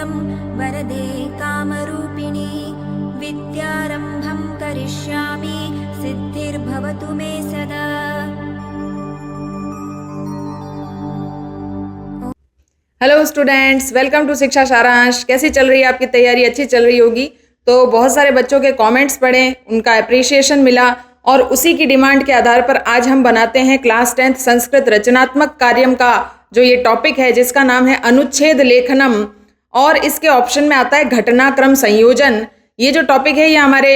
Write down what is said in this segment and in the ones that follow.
मङ्गलं वरदे कामरूपिणी विद्यारम्भं करिष्यामि सिद्धिर्भवतु मे सदा। हेलो स्टूडेंट्स, वेलकम टू शिक्षा सारांश। कैसी चल रही है आपकी तैयारी? अच्छी चल रही होगी। तो बहुत सारे बच्चों के कमेंट्स पढ़े, उनका अप्रिसिएशन मिला और उसी की डिमांड के आधार पर आज हम बनाते हैं क्लास 10th संस्कृत रचनात्मक कार्यम का जो ये टॉपिक है, जिसका नाम है अनुच्छेद लेखनम, और इसके ऑप्शन में आता है घटनाक्रम संयोजन। ये जो टॉपिक है ये हमारे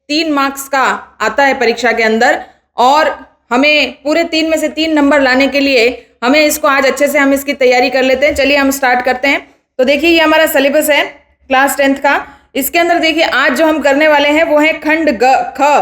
3 मार्क्स का आता है परीक्षा के अंदर, और हमें पूरे 3 में से 3 नंबर लाने के लिए हमें इसको आज अच्छे से हम इसकी तैयारी कर लेते हैं। चलिए हम स्टार्ट करते हैं। तो देखिए ये हमारा सिलेबस है क्लास 10th का। इसके अंदर देखिए आज जो हम करने वाले हैं वो है खंड ग ख।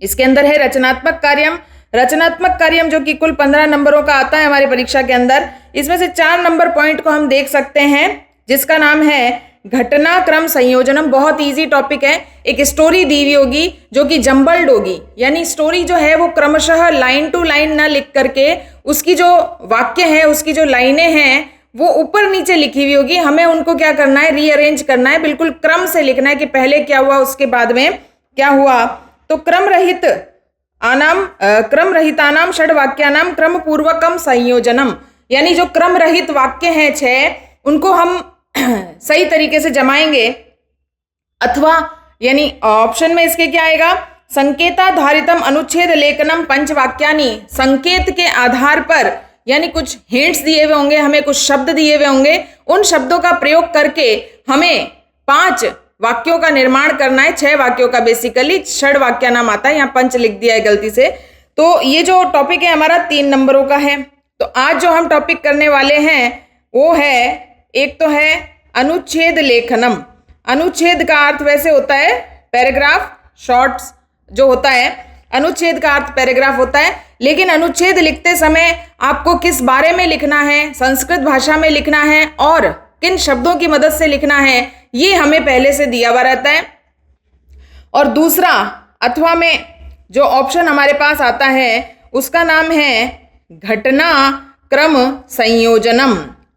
इसके अंदर है रचनात्मक कार्यम। रचनात्मक कार्यम जो कि कुल 15 नंबरों का आता है हमारी परीक्षा के अंदर। इसमें से 4 नंबर पॉइंट को हम देख सकते हैं, जिसका नाम है घटनाक्रम संयोजनम। बहुत इजी टॉपिक है। एक स्टोरी दी हुई होगी जो कि जम्बल्ड होगी, यानी स्टोरी जो है वो क्रमशः लाइन टू लाइन ना लिख करके उसकी जो वाक्य है, उसकी जो लाइनें हैं वो ऊपर नीचे लिखी हुई होगी। हमें उनको क्या करना है, रीअरेंज करना है, बिल्कुल क्रम से लिखना है कि पहले क्या हुआ उसके बाद में क्या हुआ। तो क्रम रहितानाम षड वाक्यानाम क्रम पूर्वकम संयोजनम, यानी जो क्रम रहित वाक्य हैं 6, उनको हम सही तरीके से जमाएंगे। अथवा यानी ऑप्शन में इसके क्या आएगा, संकेताधारितम अनुच्छेद लेखनम पंचवाक्यानि। संकेत के आधार पर, यानी कुछ हिंट्स दिए हुए होंगे, हमें कुछ शब्द दिए हुए होंगे, उन शब्दों का प्रयोग करके हमें 5 वाक्यों का निर्माण करना है। 6 वाक्यों का बेसिकली षड वाक्य नाम आता है, यहाँ पंच लिख दिया है गलती से। तो ये जो टॉपिक है हमारा 3 नंबरों का है। तो आज जो हम टॉपिक करने वाले हैं वो है, एक तो है अनुच्छेद लेखनम। अनुच्छेद का अर्थ वैसे होता है पैराग्राफ, शॉर्ट्स जो होता है, अनुच्छेद का अर्थ पैराग्राफ होता है। लेकिन अनुच्छेद लिखते समय आपको किस बारे में लिखना है, संस्कृत भाषा में लिखना है और किन शब्दों की मदद से लिखना है, ये हमें पहले से दिया हुआ रहता है। और दूसरा अथवा में जो ऑप्शन हमारे पास आता है उसका नाम है घटना क्रम संयोजनम।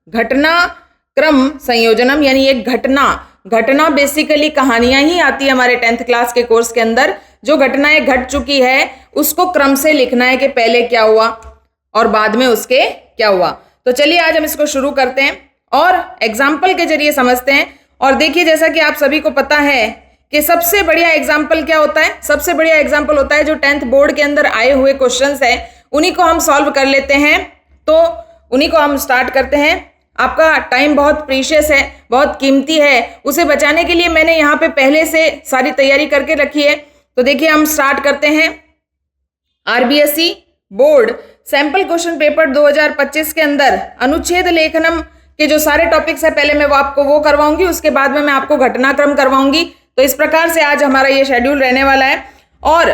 घटना क्रम संयोजनम यानी एक घटना बेसिकली कहानियां ही आती है हमारे 10th क्लास के कोर्स के अंदर। जो घटनाएं घट चुकी है उसको क्रम से लिखना है कि पहले क्या हुआ और बाद में उसके क्या हुआ। तो चलिए आज हम इसको शुरू करते हैं और एग्जाम्पल के जरिए समझते हैं। और देखिए, जैसा कि आप सभी को पता है कि सबसे बढ़िया एग्जाम्पल क्या होता है, सबसे बढ़िया एग्जाम्पल होता है जो 10th बोर्ड के अंदर आए हुए क्वेश्चंस है, उन्हीं को हम सॉल्व कर लेते हैं। तो उन्हीं को हम स्टार्ट करते हैं। आपका टाइम बहुत प्रीशियस है, बहुत कीमती है, उसे बचाने के लिए मैंने यहाँ पे पहले से सारी तैयारी करके रखी है। तो देखिए हम स्टार्ट करते हैं। RBSE board sample question paper 2025 के अंदर अनुच्छेद लेखनम के जो सारे टॉपिक्स है, पहले मैं वो आपको वो करवाऊंगी, उसके बाद में मैं आपको घटनाक्रम करवाऊंगी। तो इस प्रकार से आज हमारा ये शेड्यूल रहने वाला है। और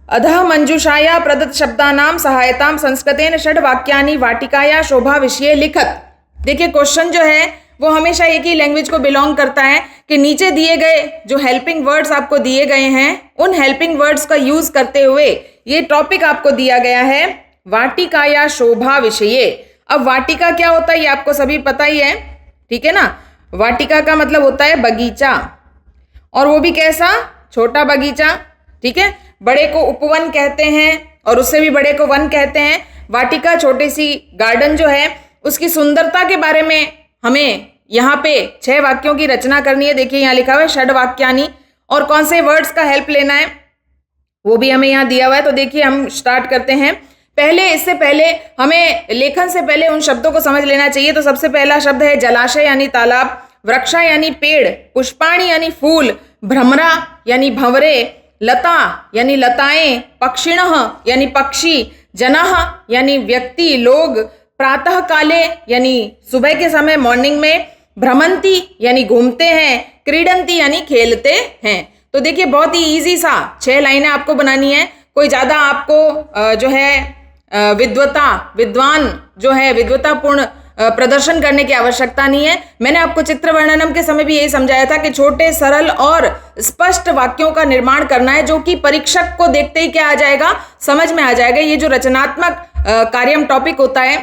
अधः मंजूषाया प्रदत्त शब्दानाम सहायताम संस्कृतेन षड वाक्यानि वाटिकाया शोभा विषये लिखत। देखिए क्वेश्चन जो है वो हमेशा एक ही लैंग्वेज को बिलोंग करता है कि नीचे दिए गए जो हेल्पिंग वर्ड्स आपको दिए गए हैं, उन हेल्पिंग वर्ड्स का यूज करते हुए ये टॉपिक आपको दिया गया है वाटिकाया शोभा विषये। अब वाटिका क्या होता है ये आपको सभी पता ही है, ठीक है ना। वाटिका का मतलब होता है बगीचा, और वो भी कैसा, छोटा बगीचा, ठीक है। बड़े को उपवन कहते हैं और उससे भी बड़े को वन कहते हैं। वाटिका छोटी सी गार्डन जो है उसकी सुंदरता के बारे में हमें यहाँ पे 6 वाक्यों की रचना करनी है। देखिए यहाँ लिखा हुआ है षड वाक्यानि, और कौन से वर्ड्स का हेल्प लेना है वो भी हमें यहाँ दिया हुआ है। तो देखिए हम स्टार्ट करते हैं। इससे पहले हमें लेखन से पहले उन शब्दों को समझ लेना चाहिए। तो सबसे पहला शब्द है जलाशय यानी तालाब, वृक्षा यानी पेड़, पुष्पाणि यानी फूल, भ्रमरा यानी भंवरे, लता यानी लताएं, पक्षिणः यानी पक्षी, जनाः यानी व्यक्ति, लोग, प्रातः काले यानी सुबह के समय, मॉर्निंग में, भ्रमंती यानी घूमते हैं, क्रीडंती यानी खेलते हैं। तो देखिए बहुत ही इजी सा 6 लाइनें आपको बनानी है। कोई ज़्यादा आपको जो है विद्वान जो है विद्वतापूर्ण प्रदर्शन करने की आवश्यकता नहीं है। मैंने आपको चित्र वर्णनम के समय भी यही समझाया था कि छोटे, सरल और स्पष्ट वाक्यों का निर्माण करना है, जो कि परीक्षक को देखते ही क्या आ जाएगा, समझ में आ जाएगा। ये जो रचनात्मक कार्यम टॉपिक होता है,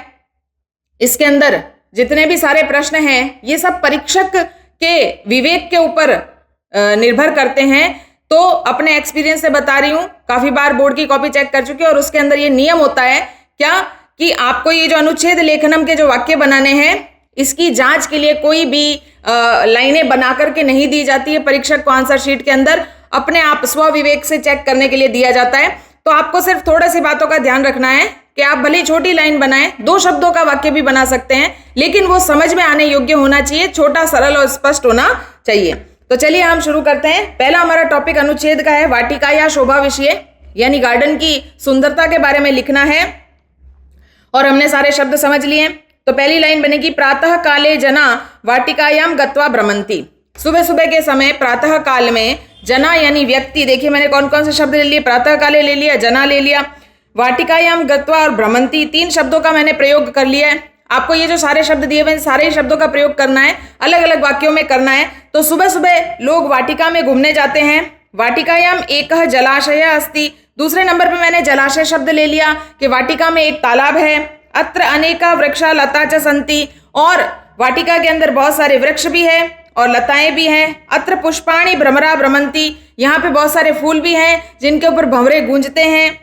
इसके अंदर जितने भी सारे प्रश्न हैं ये सब परीक्षक के विवेक के ऊपर निर्भर करते हैं। तो अपने एक्सपीरियंस से बता रही हूँ, काफी बार बोर्ड की कॉपी चेक कर चुकी हूँ और उसके अंदर ये नियम होता है क्या कि आपको ये जो अनुच्छेद लेखनम के जो वाक्य बनाने हैं इसकी जांच के लिए कोई भी लाइनें बना करके नहीं दी जाती है। परीक्षक को आंसर शीट के अंदर अपने आप स्व विवेक से चेक करने के लिए दिया जाता है। तो आपको सिर्फ थोड़ा सी बातों का ध्यान रखना है कि आप भले छोटी लाइन बनाएं, 2 शब्दों का वाक्य भी बना सकते हैं, लेकिन वो समझ में आने योग्य होना चाहिए, छोटा, सरल और स्पष्ट होना चाहिए। तो चलिए हम शुरू करते हैं। पहला हमारा टॉपिक अनुच्छेद का है वाटिका या शोभा विषय, यानी गार्डन की सुंदरता के बारे में लिखना है और हमने सारे शब्द समझ लिए। तो पहली लाइन बनेगी प्रातः काले जना वाटिकायाम गत्वा भ्रमंती। सुबह सुबह के समय प्रातः काल में जना यानी व्यक्ति, देखिए मैंने कौन कौन से शब्द ले लिए, प्रातः काले ले लिया, जना ले लिया, वाटिकायाम गत्वा और भ्रमंती, 3 शब्दों का मैंने प्रयोग कर लिया है। आपको ये जो सारे शब्द दिए हुए हैं सारे शब्दों का प्रयोग करना है, अलग अलग वाक्यों में करना है। तो सुबह सुबह लोग वाटिका में घूमने जाते हैं। वाटिकायाम एकः जलाशय अस्ति, दूसरे नंबर पे मैंने जलाशय शब्द ले लिया कि वाटिका में एक तालाब है। अत्र अनेका वृक्षा लता च सन्ति, और वाटिका के अंदर बहुत सारे वृक्ष भी है और लताएं भी हैं। अत्र पुष्पाणि भ्रमरा भ्रमंती, यहाँ पे बहुत सारे फूल भी हैं जिनके ऊपर भंवरे गूंजते हैं।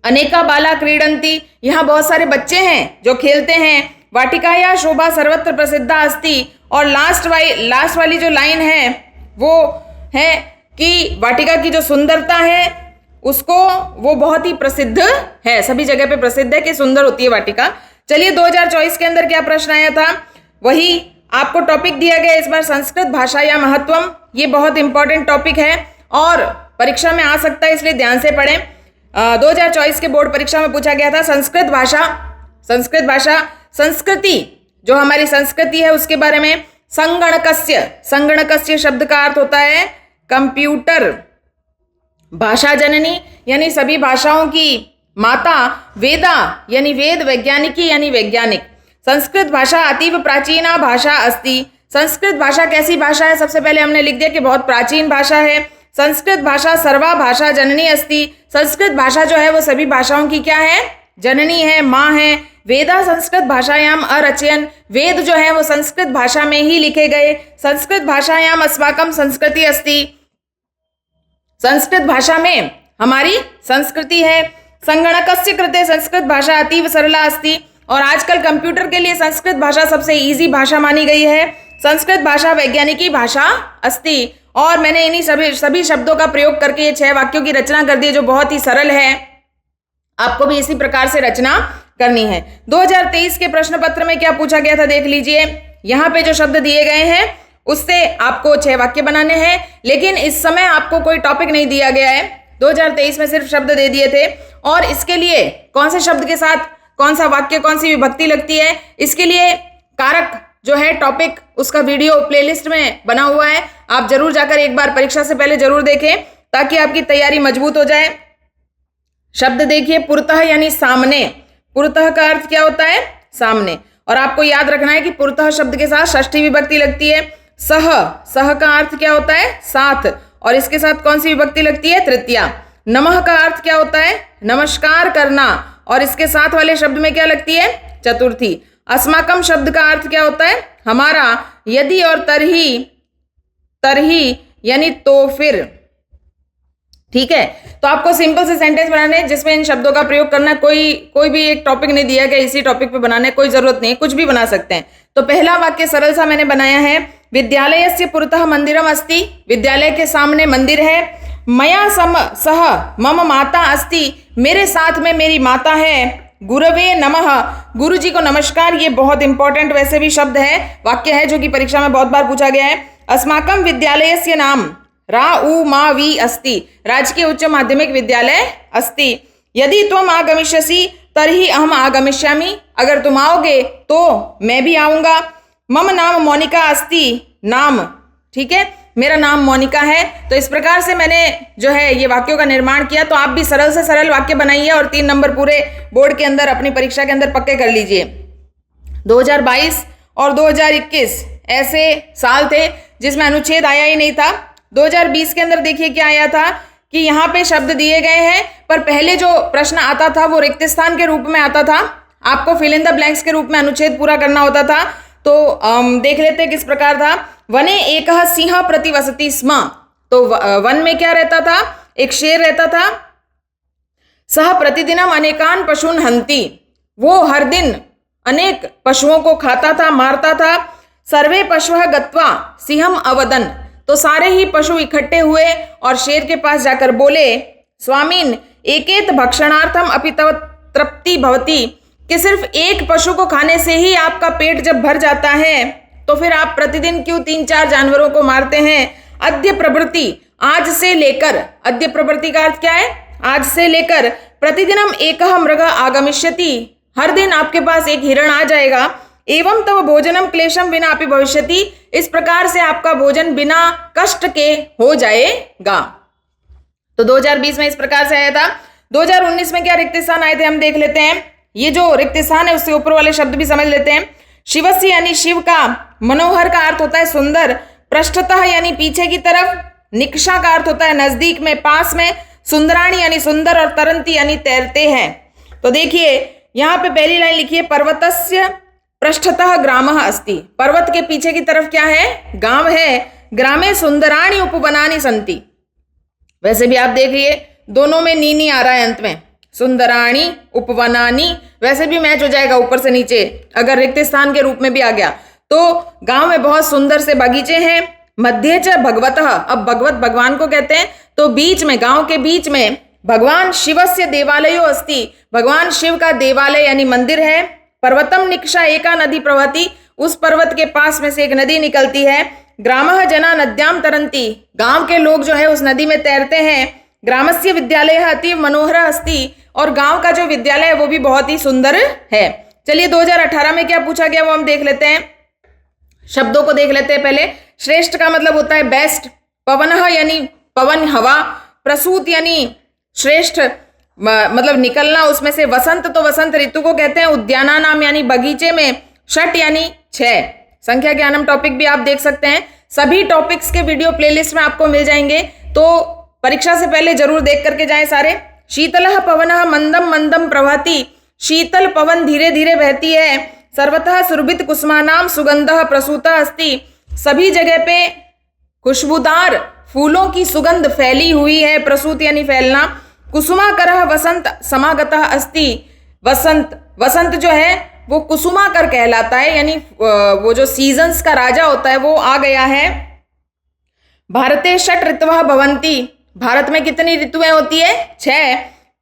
अनेका बाला क्रीडंती, यहाँ बहुत सारे बच्चे हैं जो खेलते हैं। वाटिकाया शोभा सर्वत्र प्रसिद्धा अस्ति, और लास्ट वाली जो लाइन है वो है कि वाटिका की जो सुंदरता है उसको वो बहुत ही प्रसिद्ध है, सभी जगह पे प्रसिद्ध है कि सुंदर होती है वाटिका। चलिए 2024 के अंदर क्या प्रश्न आया था, वही आपको टॉपिक दिया गया इस बार, संस्कृत भाषा या महत्वम। ये बहुत इंपॉर्टेंट टॉपिक है और परीक्षा में आ सकता है, इसलिए ध्यान से पढ़ें। 2024 के बोर्ड परीक्षा में पूछा गया था संस्कृत भाषा संस्कृति, जो हमारी संस्कृति है उसके बारे में। संगणकस्य शब्द का अर्थ होता है कंप्यूटर। भाषा जननी यानी सभी भाषाओं की माता। वेदा यानी वेद, वैज्ञानिकी यानी वैज्ञानिक। संस्कृत भाषा अतीव प्राचीना भाषा अस्ति, संस्कृत भाषा कैसी भाषा है, सबसे पहले हमने लिख दिया कि बहुत प्राचीन भाषा है। संस्कृत भाषा सर्वा भाषा जननी अस्ति, संस्कृत भाषा जो है वो सभी भाषाओं की क्या है, जननी है, माँ है। वेदा संस्कृत भाषायाम अरचयन, वेद जो है वो संस्कृत भाषा में ही लिखे गए। संस्कृत भाषायाम अस्माकं संस्कृति अस्ति, संस्कृत भाषा में हमारी संस्कृति है। संगणकस्य कृते संस्कृत भाषा अतीव सरला अस्ति, और आजकल कंप्यूटर के लिए संस्कृत भाषा सबसे इजी भाषा मानी गई है। संस्कृत भाषा वैज्ञानिकी भाषा अस्ति, और मैंने इन्हीं सभी शब्दों का प्रयोग करके ये 6 वाक्यों की रचना कर दी है जो बहुत ही सरल है। आपको भी इसी प्रकार से रचना करनी है। 2023 के प्रश्न पत्र में क्या पूछा गया था देख लीजिए। यहाँ पे जो शब्द दिए गए हैं उससे आपको 6 वाक्य बनाने हैं, लेकिन इस समय आपको कोई टॉपिक नहीं दिया गया है। 2023 में सिर्फ शब्द दे दिए थे, और इसके लिए कौन से शब्द के साथ कौन सा वाक्य, कौन सी विभक्ति लगती है, इसके लिए कारक जो है टॉपिक, उसका वीडियो प्लेलिस्ट में बना हुआ है। आप जरूर जाकर एक बार परीक्षा से पहले जरूर देखें ताकि आपकी तैयारी मजबूत हो जाए। शब्द देखिए, पुरतः यानी सामने। पुरतः का अर्थ क्या होता है, सामने। और आपको याद रखना है कि पुरतः शब्द के साथ षष्ठी विभक्ति लगती है। सह का अर्थ क्या होता है, साथ, और इसके साथ कौन सी विभक्ति लगती है, तृतीया। नमः का अर्थ क्या होता है, नमस्कार करना, और इसके साथ वाले शब्द में क्या लगती है, चतुर्थी। अस्माकम शब्द का अर्थ क्या होता है, हमारा। यदि और तरही यानी तो फिर। ठीक है, तो आपको सिंपल से सेंटेंस बनाने जिसमें इन शब्दों का प्रयोग करना। कोई भी एक टॉपिक नहीं दिया गया, इसी टॉपिक पे बनाने कोई जरूरत नहीं, कुछ भी बना सकते हैं। तो पहला वाक्य सरल सा मैंने बनाया है, विद्यालयस्य पुरतः मंदिरम अस्ति, विद्यालय के सामने मंदिर है। मया सह मम माता अस्ति, मेरे साथ में मेरी माता है। गुरवे नमः, गुरु जी को नमस्कार। ये बहुत इंपॉर्टेंट वैसे भी शब्द है, वाक्य है जो कि परीक्षा में बहुत बार पूछा गया है। अस्माकं विद्यालयस्य नाम राउमावी अस्ति, राजकीय उच्च माध्यमिक विद्यालय अस्ति। यदि त्वम आगमिष्यसि तर्हि अहम आगमिष्यामि, अगर तुम आओगे तो मैं भी आऊंगा। मम नाम मोनिका अस्ति, नाम, ठीक है, मेरा नाम मोनिका है। तो इस प्रकार से मैंने जो है ये वाक्यों का निर्माण किया। तो आप भी सरल से सरल वाक्य बनाइए और 3 नंबर पूरे बोर्ड के अंदर अपनी परीक्षा के अंदर पक्के कर लीजिए। 2022 और 2021 ऐसे साल थे जिसमें अनुच्छेद आया ही नहीं था। 2020 के अंदर देखिए क्या आया था कि यहाँ पे शब्द दिए गए हैं, पर पहले जो प्रश्न आता था वो रिक्त स्थान के रूप में आता था। आपको फिल इन द ब्लैंक्स के रूप में अनुच्छेद पूरा करना होता था। तो देख लेते हैं किस प्रकार था। वने एकः सिंह प्रतिवसति स्म। तो वन में क्या रहता था? एक शेर रहता था। सह प्रतिदिनम अनेकान पशून हंति। वो हर दिन अनेक पशुओं को खाता था, मारता था। सर्वे पशवः गत्वा सिंहम अवदन। तो सारे ही पशु इकट्ठे हुए और शेर के पास जाकर बोले, स्वामीन एकेत भक्षणार्थम अपि तव तृप्ति भवति। कि सिर्फ एक पशु को खाने से ही आपका पेट जब भर जाता है तो फिर आप प्रतिदिन क्यों 3-4 जानवरों को मारते हैं? अद्य प्रभृति, आज से लेकर, अद्य प्रभृति का अर्थ क्या है? आज से लेकर प्रतिदिनम एकः मृग आगमिष्यति। हर दिन आपके पास एक हिरण आ जाएगा। एवं तव भोजनम क्लेशम विना अपि भविष्यति। इस प्रकार से आपका भोजन बिना कष्ट के हो जाएगा। तो 2020 में इस प्रकार से आया था। 2019 में क्या रिक्त स्थान आए थे हम देख लेते हैं। ये जो रिक्त स्थान है उसके ऊपर वाले शब्द भी समझ लेते हैं। शिवस्य यानी शिव का, मनोहर का अर्थ होता है सुंदर, पृष्ठतः यानी पीछे की तरफ, निकषा का अर्थ होता है नजदीक में, पास में, सुंदराणी यानी सुंदर और तरंती यानी तैरते हैं। तो देखिए यहाँ पे पहली लाइन लिखी है, पर्वतस्य पृष्ठतः ग्रामः अस्ति। पर्वत के पीछे की तरफ क्या है? गांव है। ग्रामे सुंदराणी उपवनानि सन्ति। वैसे भी आप देखिए दोनों में नी आ रहा है अंत में, सुंदराणी उपवनानी। वैसे भी मैच हो जाएगा ऊपर से नीचे, अगर रिक्त स्थान के रूप में भी आ गया। तो गांव में बहुत सुंदर से बगीचे हैं। मध्य च भगवतः, अब भगवत भगवान को कहते हैं। तो बीच में, गांव के बीच में भगवान शिवस्य देवालयो अस्ति। भगवान शिव का देवालय यानी मंदिर है। पर्वतम निकषा एका नदी प्रवहति। उस पर्वत के पास में से एक नदी निकलती है। ग्रामः जना नद्याम तरंती। गांव के लोग जो है उस नदी में तैरते हैं। ग्रामस्य विद्यालयः अतीव मनोहर अस्ति। और गांव का जो विद्यालय है वो भी बहुत ही सुंदर है। चलिए 2018 में क्या पूछा गया वो हम देख लेते हैं। शब्दों को देख लेते हैं पहले। श्रेष्ठ का मतलब होता है बेस्ट। पवनः यानी पवन, हवा। प्रसूत यानी श्रेष्ठ, मतलब निकलना उसमें से। वसंत, तो वसंत ऋतु को कहते हैं। उद्याना नाम यानी बगीचे में। षट यानी 6। संख्या ज्ञानम टॉपिक भी आप देख सकते हैं। सभी टॉपिक्स के वीडियो प्लेलिस्ट में आपको मिल जाएंगे, तो परीक्षा से पहले जरूर देख करके जाएं सारे। शीतलः पवनः मंदम मंदम प्रवहति। शीतल पवन धीरे धीरे बहती है। सर्वतः सुरभित कुसुमानाम सुगंधः प्रसूतः अस्ति। सभी जगह पे खुशबूदार फूलों की सुगंध फैली हुई है। प्रसूत यानी फैलना। कुसुमाकरः वसंत समागतः अस्ति। वसंत, वसंत जो है वो कुसुमाकर कहलाता है, यानी वो जो सीजन्स का राजा होता है वो आ गया है। भारते षट ऋतवः भवन्ति। भारत में कितनी ऋतुएं होती है? 6।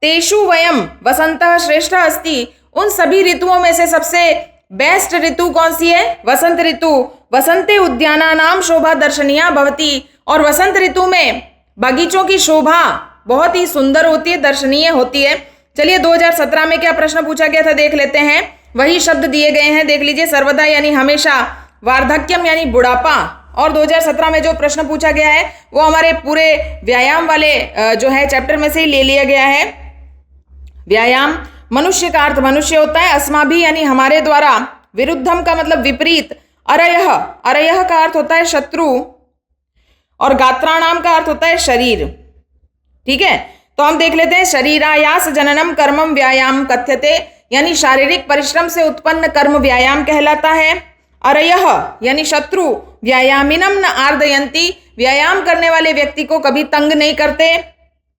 तेषु वयम वसंतः श्रेष्ठः अस्ति। उन सभी ऋतुओं में से सबसे बेस्ट ऋतु कौन सी है? वसंत ऋतु। वसंते उद्यानानाम शोभा दर्शनीया भवति। और वसंत ऋतु में बगीचों की शोभा बहुत ही सुंदर होती है, दर्शनीय होती है। चलिए 2017 में क्या प्रश्न पूछा गया था देख लेते हैं। वही शब्द दिए गए हैं, देख लीजिए। सर्वदा यानी हमेशा, वार्धक्यम यानी बुढ़ापा। और 2017 में जो प्रश्न पूछा गया है वो हमारे पूरे व्यायाम वाले जो है चैप्टर में से ही ले लिया गया है। व्यायाम, मनुष्य का अर्थ मनुष्य होता है। अस्माभि यानी हमारे द्वारा। विरुद्धम का मतलब विपरीत। अरयः, अरयः का अर्थ होता है शत्रु। और गात्राणाम का अर्थ होता है शरीर। ठीक है, तो हम देख लेते हैं। शरीरायास जननम कर्मम व्यायाम कथ्यते। यानी शारीरिक परिश्रम से उत्पन्न कर्म व्यायाम कहलाता है। अरयः यानी शत्रु। व्यायामिनम न आर्दयंती। व्यायाम करने वाले व्यक्ति को कभी तंग नहीं करते।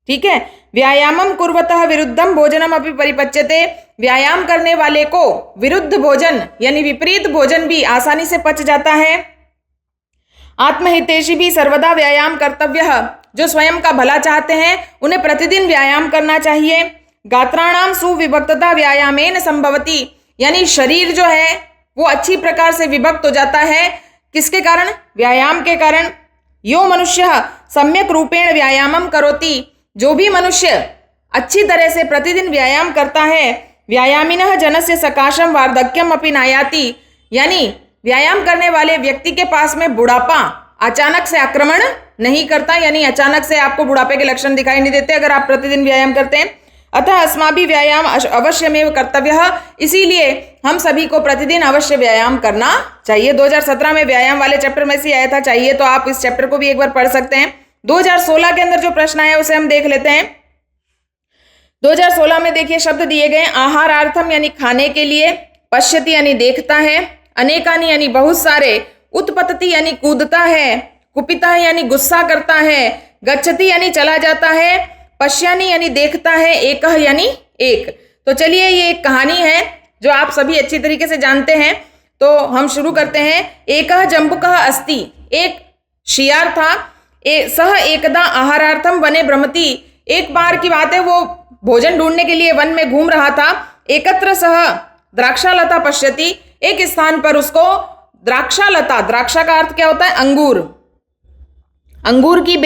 ठीक है। व्यायामम कुर्वतः विरुद्धम भोजनम अपि परिपच्यते। व्यायाम करने वाले को विरुद्ध भोजन यानी विपरीत भोजन भी आसानी से पच जाता है। आत्महितैषी भी सर्वदा व्यायाम कर्तव्यः। जो स्वयं का भला चाहते हैं उन्हें प्रतिदिन व्यायाम करना चाहिए। गात्राणाम सुविभक्तता व्यायामेन संभवति। यानी शरीर जो है वो अच्छी प्रकार से विभक्त हो जाता है। किसके कारण? व्यायाम के कारण। यो मनुष्य सम्यक रूपेण व्यायामम करोति। जो भी मनुष्य अच्छी तरह से प्रतिदिन व्यायाम करता है, व्यायामिनः जनस्य सकाशम वार्धक्यम अपि नायाति। यानी व्यायाम करने वाले व्यक्ति के पास में बुढ़ापा अचानक से आक्रमण नहीं करता, यानी अचानक से आपको बुढ़ापे के लक्षण दिखाई नहीं देते अगर आप प्रतिदिन व्यायाम करते हैं। अतः अस्माभि व्यायाम अवश्यमेव कर्तव्यः। इसीलिए हम सभी को प्रतिदिन अवश्य व्यायाम करना चाहिए। 2017 में व्यायाम वाले चैप्टर में से आया था। चाहिए तो आप इस चैप्टर को भी एक बार पढ़ सकते हैं। 2016 के अंदर जो प्रश्न आया उसे हम देख लेते हैं। 2016 में देखिए शब्द दिए गए आहारार्थम यानी खाने के लिए, पश्यति यानी देखता है, अनेकानि यानी बहुत सारे, उत्पतति यानी कूदता है, कुपिता है यानी गुस्सा करता है, गच्छति यानी चला जाता है, पश्यानि यानी देखता है, एकह यानी एक। तो चलिए ये एक कहानी है जो आप सभी अच्छी तरीके से जानते हैं, तो हम शुरू करते हैं। एकह जम्बुकः अस्ति, एक शियार था, सह एकदा आहारार्थम वने भ्रमति, एक बार की बात है वो भोजन ढूंढने के लिए वन में घूम रहा था। एकत्र सह द्राक्षालता पश्यति, एक स्थान पर उसको द्राक्षालता, द्राक्षा का अर्थ क्या होता है? अंगूर, अंगूर की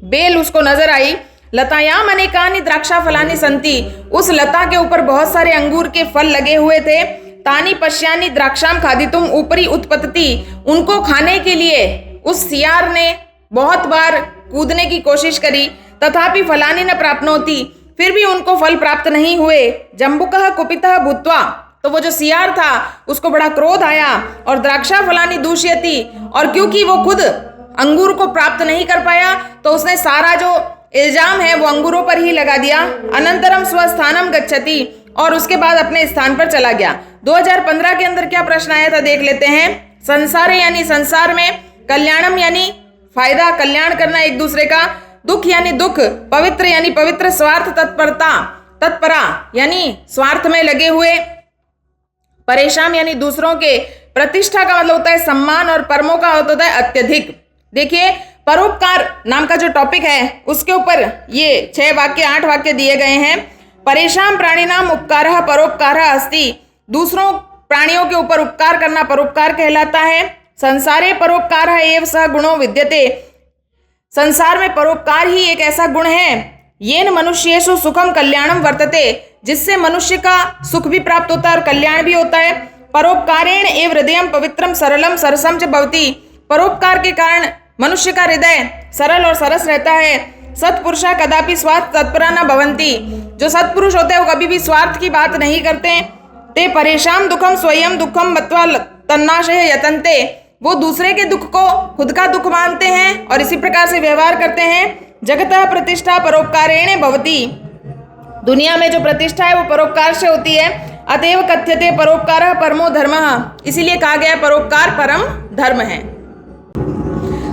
बेल उसको नजर आई। लतायाम अनेकानि द्राक्षा फलानि संति, उस लता के ऊपर बहुत सारे अंगूर के फल लगे हुए थे। तानि पश्यानि द्राक्षाम खादितुम ऊपरी उत्पतति, उनको खाने के लिए उस सियार ने बहुत बार कूदने की कोशिश करी, तथापि फलानि न प्राप्नोति, फिर भी उनको फल प्राप्त नहीं हुए। जम्बुकः कुपितः भूत्वा, तो वो जो सियार था उसको बड़ा क्रोध आया, और द्राक्षा फलानि दूषयति, और क्योंकि वो खुद अंगूर को प्राप्त नहीं कर पाया तो उसने सारा जो इल्जाम है वो अंगूरों पर ही लगा दिया। अनंतरम स्वस्थानम गच्छति, और उसके बाद अपने स्थान पर चला गया। 2015 के अंदर क्या प्रश्न आया था देख लेते हैं। संसारे यानी संसार में, कल्याणम यानी फायदा, कल्याण करना एक दूसरे का, दुख यानी दुख, पवित्र यानी पवित्र, स्वार्थ तत्परा यानी स्वार्थ में लगे हुए, परेशान यानी दूसरों के, प्रतिष्ठा का मतलब होता है सम्मान, और परमो का होता है अत्यधिक। देखिए परोपकार नाम का जो टॉपिक है उसके ऊपर ये 6 वाक्य 8 वाक्य दिए गए हैं। परेशान प्राणिनाम उपकारः परोपकारः अस्ति, दूसरों प्राणियों के ऊपर उपकार करना परोपकार कहलाता है। संसारे परोपकारः एव सह गुणो विद्यते, संसार में परोपकार ही एक ऐसा गुण है, येन मनुष्येषु सुखम कल्याणम वर्तते, जिससे मनुष्य का सुख भी प्राप्त होता है और कल्याण भी होता है। परोपकारेण एव हृदयम पवित्रम सरलम सरसम च भवति, परोपकार के कारण मनुष्य का हृदय सरल और सरस रहता है। सत्पुरुषा कदापि स्वार्थ तत्परा न भवन्ति, जो सत्पुरुष होते हैं वो कभी भी स्वार्थ की बात नहीं करते। ते परेशान दुखम स्वयं दुखम मत्वा तन्नाशय यतन्ते, वो दूसरे के दुख को खुद का दुख मानते हैं और इसी प्रकार से व्यवहार करते हैं। जगतः प्रतिष्ठा परोपकारेण भवति, दुनिया में जो प्रतिष्ठा है वो परोपकार से होती है। अतएव कथ्यते परोपकारः परमो धर्मः, इसीलिए कहा गया परोपकार परम धर्म है।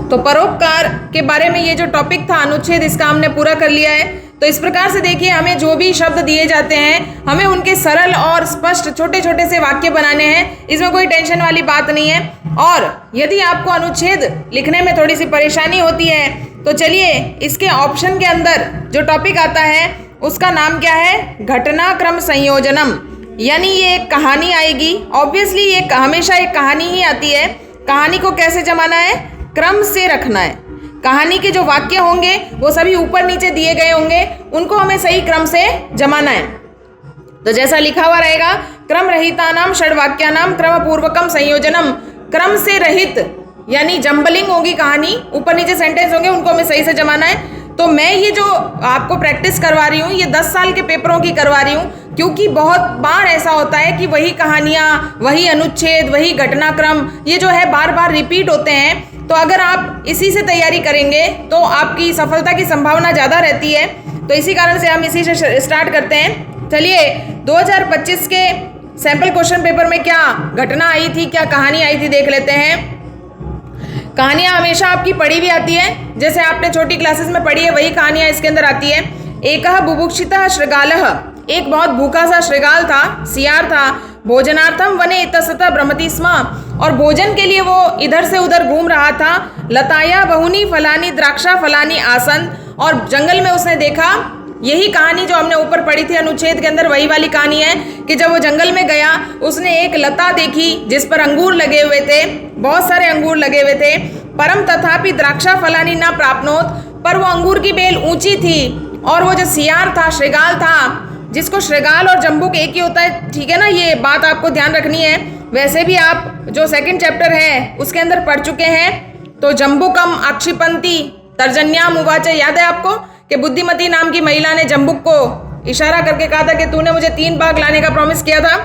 तो परोपकार के बारे में ये जो टॉपिक था अनुच्छेद, इसका हमने पूरा कर लिया है। तो इस प्रकार से देखिए हमें जो भी शब्द दिए जाते हैं हमें उनके सरल और स्पष्ट छोटे छोटे से वाक्य बनाने हैं, इसमें कोई टेंशन वाली बात नहीं है। और यदि आपको अनुच्छेद लिखने में थोड़ी सी परेशानी होती है तो चलिए इसके ऑप्शन के अंदर जो टॉपिक आता है उसका नाम क्या है? घटनाक्रम संयोजनम, यानी ये एक कहानी आएगी। ऑब्वियसली ये हमेशा एक कहानी ही आती है। कहानी को कैसे जमाना है? क्रम से रखना है। कहानी के जो वाक्य होंगे वो सभी ऊपर नीचे दिए गए होंगे, उनको हमें सही क्रम से जमाना है। तो जैसा लिखा हुआ रहेगा, क्रम रहितानाम षड्वाक्यानाम क्रम पूर्वकम संयोजनम, क्रम से रहित यानी जम्बलिंग होगी कहानी, ऊपर नीचे सेंटेंस होंगे, उनको हमें सही से जमाना है। तो मैं ये जो आपको प्रैक्टिस करवा रही हूँ ये 10 साल के पेपरों की करवा रही हूँ, क्योंकि बहुत बार ऐसा होता है कि वही कहानियाँ, वही अनुच्छेद, वही घटनाक्रम ये जो है बार बार रिपीट होते हैं। तो अगर आप इसी से तैयारी करेंगे तो आपकी सफलता की संभावना ज़्यादा रहती है। तो इसी कारण से हम इसी से स्टार्ट करते हैं। चलिए 2025 के सैंपल क्वेश्चन पेपर में क्या घटना आई थी, क्या कहानी आई थी देख लेते हैं। कहानियाँ हमेशा आपकी पढ़ी भी आती है, जैसे आपने छोटी क्लासेस में पढ़ी है वही कहानियाँ इसके अंदर आती है। एकः बुभुक्षितः शृगालः, एक बहुत भूखा सा शृगाल था, सियार था। भोजनार्थम वने इतस्ततः भ्रमति स्म, और भोजन के लिए वो इधर से उधर घूम रहा था। लताया बहुनी फलानी द्राक्षा फलानी आसन, और जंगल में उसने देखा, यही कहानी जो हमने ऊपर पढ़ी थी अनुच्छेद के अंदर वही वाली कहानी है कि जब वो जंगल में गया उसने एक लता देखी जिस पर अंगूर लगे हुए थे, बहुत सारे अंगूर लगे हुए थे। परम तथापि द्राक्षा फलानी ना प्राप्नोत, पर वो अंगूर की बेल ऊंची थी। और वो जो सियार था, शृगाल था, जिसको शृगाल और जम्बुक एक ही होता है, ठीक है ना, ये बात आपको ध्यान रखनी है। वैसे भी आप जो सेकंड चैप्टर है उसके अंदर पढ़ चुके हैं। तो जम्बुकम आक्षिपंती तर्जन्याम उवाच, याद है आपको कि बुद्धिमती नाम की महिला ने जम्बुक को इशारा करके कहा था कि तूने मुझे 3 बाघ लाने का प्रॉमिस किया था।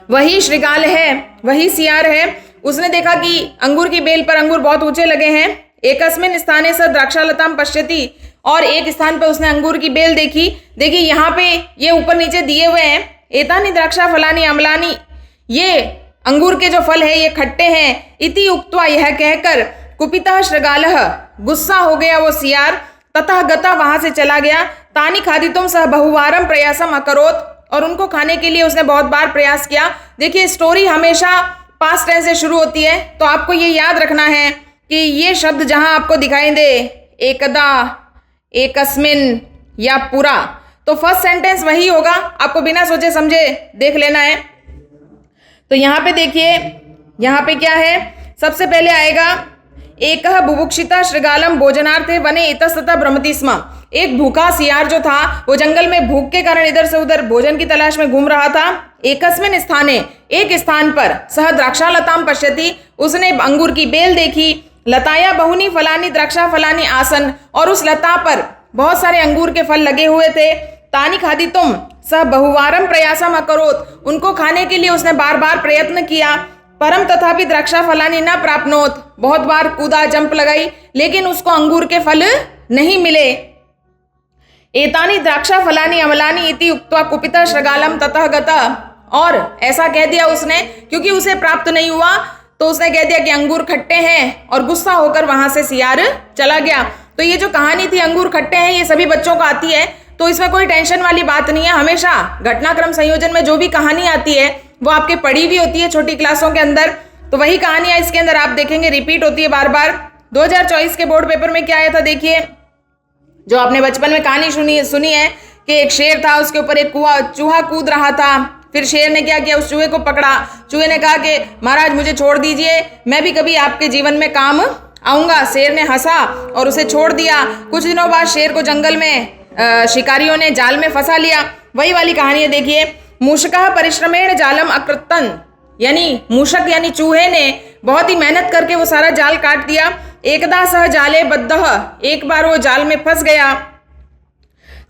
वही शृगाल है, वही सियार है। उसने देखा कि अंगूर की बेल पर अंगूर बहुत ऊंचे लगे हैं। एकस्मिन् स्थाने स द्राक्षालताम पश्यति, और एक स्थान पर उसने अंगूर की बेल देखी। देखिए यहाँ पे ये ऊपर नीचे दिए हुए हैं, एतानी द्राक्षा फलानी अम्लानी, ये अंगूर के जो फल है ये खट्टे हैं। इति उक्त्वा, यह कहकर, कुपितः शृगालः, गुस्सा हो गया वो सियार, ततः गता, वहां से चला गया। तानी खादितुम सह बहुवारम प्रयासम अकरोत, और उनको खाने के लिए उसने बहुत बार प्रयास किया। देखिए स्टोरी हमेशा पास्ट टेंस से शुरू होती है, तो आपको ये याद रखना है कि ये शब्द जहां आपको दिखाई दे, एकदा, एकस्मिन या पूरा, तो फर्स्ट सेंटेंस वही होगा, आपको बिना सोचे समझे देख लेना है। तो यहाँ पे देखिए, यहाँ पे क्या है, सबसे पहले आएगा एकः बुभुक्षिता शृगालम भोजनार्थे वने इतस्ततः भ्रमति स्म। एक भूखा सियार जो था वो जंगल में भूख के कारण इधर से उधर भोजन की तलाश में घूम रहा था। एकस्मिन स्थाने, एक स्थान पर, सह द्राक्षालताम पश्यति, उसने अंगूर की बेल देखी। लताया बहुनी फलानी द्राक्षा फलानी आसन, और उस लता पर बहुत सारे अंगूर के फल लगे हुए थे। तानी खादितुम सह बहुवारम प्रयासम अकरोत, उनको खाने के लिए उसने बार बार प्रयत्न किया। परम तथापि द्राक्षा फलानी न प्राप्नोत, बहुत बार कूदा, जंप लगाई, लेकिन उसको अंगूर के फल नहीं मिले। एतानी द्राक्षा फलानी अमलानी इति उक्त्वा कुपितः शृगालम ततः गता, और ऐसा कह दिया उसने क्योंकि उसे प्राप्त नहीं हुआ, तो उसने कह दिया कि अंगूर खट्टे हैं, और गुस्सा होकर वहां से सियार चला गया। तो ये जो कहानी थी अंगूर खट्टे हैं, ये सभी बच्चों को आती है, तो इसमें कोई टेंशन वाली बात नहीं है। हमेशा घटनाक्रम संयोजन में जो भी कहानी आती है वो आपके पढ़ी हुई होती है छोटी क्लासों के अंदर, तो वही कहानियां इसके अंदर आप देखेंगे रिपीट होती है बार बार। 2024 के बोर्ड पेपर में क्या आया था, देखिए, जो आपने बचपन में कहानी सुनी है कि एक शेर था, उसके ऊपर एक चूहा कूद रहा था, फिर शेर ने क्या किया, उस चूहे को पकड़ा। चूहे ने कहा कि महाराज मुझे छोड़ दीजिए, मैं भी कभी आपके जीवन में काम आऊंगा। शेर ने हंसा और उसे छोड़ दिया। कुछ दिनों बाद शेर को जंगल में शिकारियों ने जाल में फंसा लिया। वही वाली कहानी है, देखिए, मूषकः परिश्रमेण जालम अकृतन, यानी मूषक यानी चूहे ने बहुत ही मेहनत करके वो सारा जाल काट दिया। एकदा सह जाले बद्धः, एक बार वो जाल में फंस गया।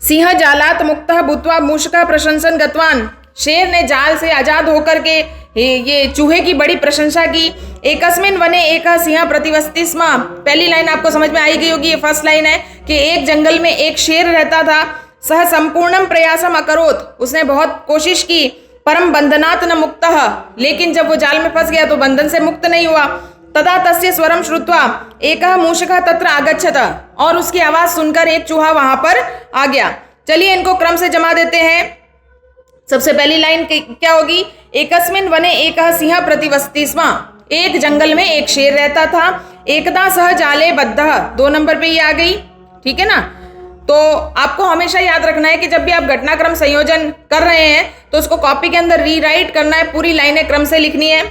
सिंह जालात मुक्तः भूत्वा मूषकः प्रशंसन गतवान, शेर ने जाल से आजाद होकर के ये चूहे की बड़ी प्रशंसा की। एकस्मिन वने एकः सिंह प्रतिवसति स्म, पहली लाइन आपको समझ में आई गई होगी, ये फर्स्ट लाइन है कि एक जंगल में एक शेर रहता था। सह संपूर्णम प्रयासम अकरोत, उसने बहुत कोशिश की। परम बंधनात् न मुक्तः, लेकिन जब वो जाल में फंस गया तो बंधन से मुक्त नहीं हुआ। तदा तस्य स्वरम श्रुत्वा एकः मूषकः तत्र आगच्छत, और उसकी आवाज सुनकर एक चूहा वहां पर आ गया। चलिए इनको क्रम से जमा देते हैं। सबसे पहली लाइन क्या होगी, एकस्मिन वने एकः सिंह प्रतिवसति स्म, एक जंगल में एक शेर रहता था। एकदा सह जाले बद्धः, 2 नंबर पे ये आ गई, ठीक है ना। तो आपको हमेशा याद रखना है कि जब भी आप घटनाक्रम संयोजन कर रहे हैं तो उसको कॉपी के अंदर रीराइट करना है, पूरी लाइनें क्रम से लिखनी है।